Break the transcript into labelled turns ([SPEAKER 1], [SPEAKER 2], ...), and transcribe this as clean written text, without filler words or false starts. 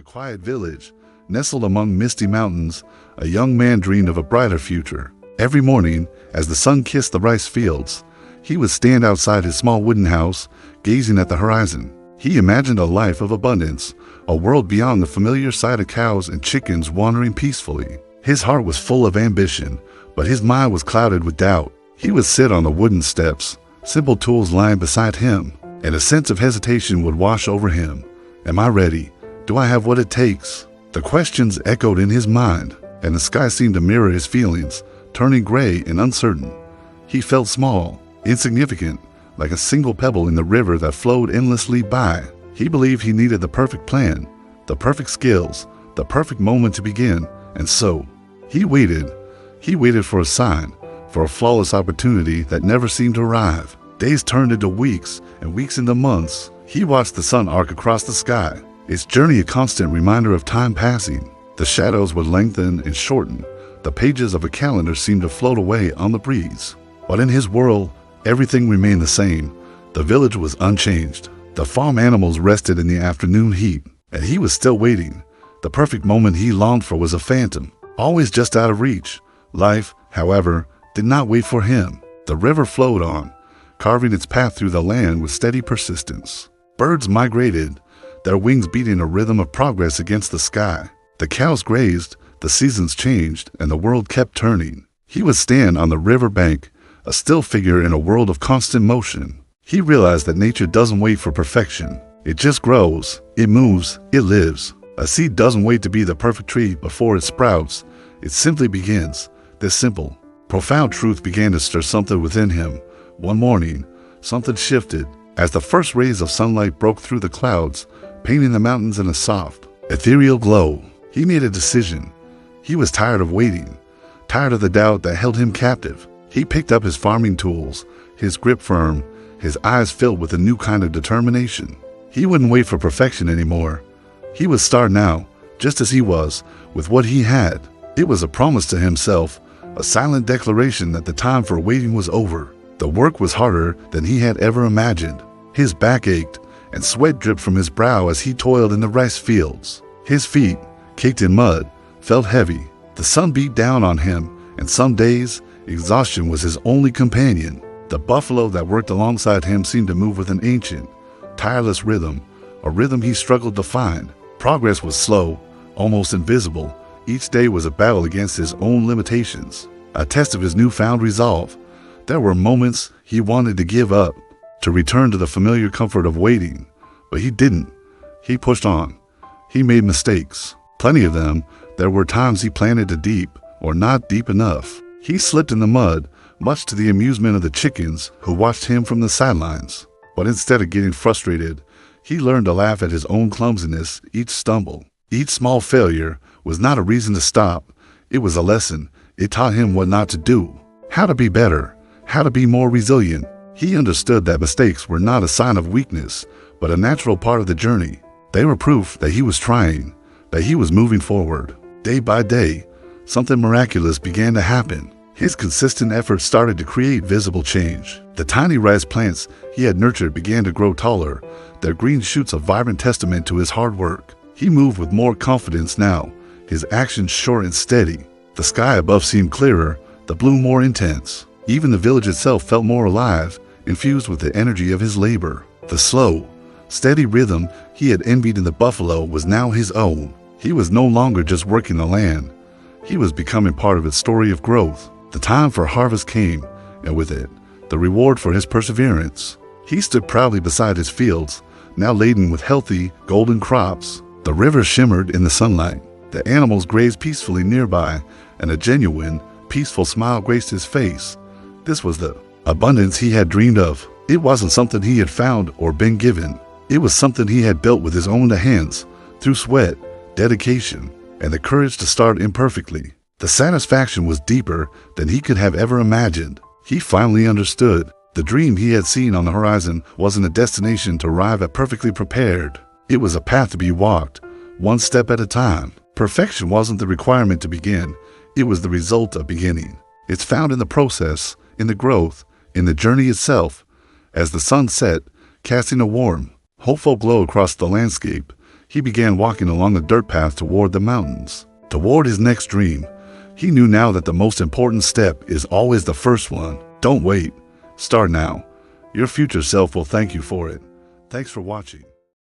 [SPEAKER 1] quiet village, nestled among misty mountains, a young man dreamed of a brighter future. Every morning, as the sun kissed the rice fields, he would stand outside his small wooden house, gazing at the horizon. He imagined a life of abundance, a world beyond the familiar sight of cows and chickens wandering peacefully. His heart was full of ambition, but his mind was clouded with doubt. He would sit on the wooden steps, simple tools lying beside him, and a sense of hesitation would wash over him. Am I ready? Do I have what it takes? The questions echoed in his mind, and the sky seemed to mirror his feelings, turning gray and uncertain. He felt small, insignificant, like a single pebble in the river that flowed endlessly by. He believed he needed the perfect plan, the perfect skills, the perfect moment to begin, and so he waited. He waited for a sign, for a flawless opportunity that never seemed to arrive. Days turned into weeks, and weeks into months. He watched the sun arc across the sky, its journey a constant reminder of time passing. The shadows would lengthen and shorten. The pages of a calendar seemed to float away on the breeze. But in his world, everything remained the same. The village was unchanged. The farm animals rested in the afternoon heat, and he was still waiting. The perfect moment he longed for was a phantom, always just out of reach. Life, however, did not wait for him. The river flowed on, carving its path through the land with steady persistence. Birds migrated, their wings beating a rhythm of progress against the sky. The cows grazed, the seasons changed, and the world kept turning. He would stand on the river bank, a still figure in a world of constant motion. He realized that nature doesn't wait for perfection. It just grows, it moves, it lives. A seed doesn't wait to be the perfect tree before it sprouts. It simply begins. This simple, profound truth began to stir something within him. One morning, something shifted. As the first rays of sunlight broke through the clouds, painting the mountains in a soft, ethereal glow, he made a decision. He was tired of waiting, tired of the doubt that held him captive. He picked up his farming tools, his grip firm, his eyes filled with a new kind of determination. He wouldn't wait for perfection anymore. He would start now, just as he was, with what he had. It was a promise to himself, a silent declaration that the time for waiting was over. The work was harder than he had ever imagined. His back ached, and sweat dripped from his brow as he toiled in the rice fields. His feet, caked in mud, felt heavy. The sun beat down on him, and some days, exhaustion was his only companion. The buffalo that worked alongside him seemed to move with an ancient, tireless rhythm, a rhythm he struggled to find. Progress was slow, almost invisible. Each day was a battle against his own limitations, a test of his newfound resolve. There were moments he wanted to give up, to return to the familiar comfort of waiting, but he didn't. He pushed on. He made mistakes. Plenty of them. There were times he planted too deep, or not deep enough. He slipped in the mud, much to the amusement of the chickens who watched him from the sidelines. But instead of getting frustrated, he learned to laugh at his own clumsiness. Each stumble, each small failure was not a reason to stop. It was a lesson. It taught him what not to do, how to be better, how to be more resilient. He understood that mistakes were not a sign of weakness, but a natural part of the journey. They were proof that he was trying, that he was moving forward. Day by day, something miraculous began to happen. His consistent efforts started to create visible change. The tiny rice plants he had nurtured began to grow taller, their green shoots a vibrant testament to his hard work. He moved with more confidence now, his actions sure and steady. The sky above seemed clearer, the blue more intense. Even the village itself felt more alive, infused with the energy of his labor. The slow, steady rhythm he had envied in the buffalo was now his own. He was no longer just working the land. He was becoming part of its story of growth. The time for harvest came, and with it, the reward for his perseverance. He stood proudly beside his fields, now laden with healthy, golden crops. The river shimmered in the sunlight. The animals grazed peacefully nearby, and a genuine, peaceful smile graced his face. This was the abundance he had dreamed of. It wasn't something he had found or been given. It was something he had built with his own hands, through sweat, dedication, and the courage to start imperfectly. The satisfaction was deeper than he could have ever imagined. He finally understood. The dream he had seen on the horizon wasn't a destination to arrive at perfectly prepared. It was a path to be walked, one step at a time. Perfection wasn't the requirement to begin. It was the result of beginning. It's found in the process, in the growth, in the journey itself. As the sun set, casting a warm, hopeful glow across the landscape, he began walking along the dirt path toward the mountains. Toward his next dream, he knew now that the most important step is always the first one. Don't wait. Start now. Your future self will thank you for it. Thanks for watching.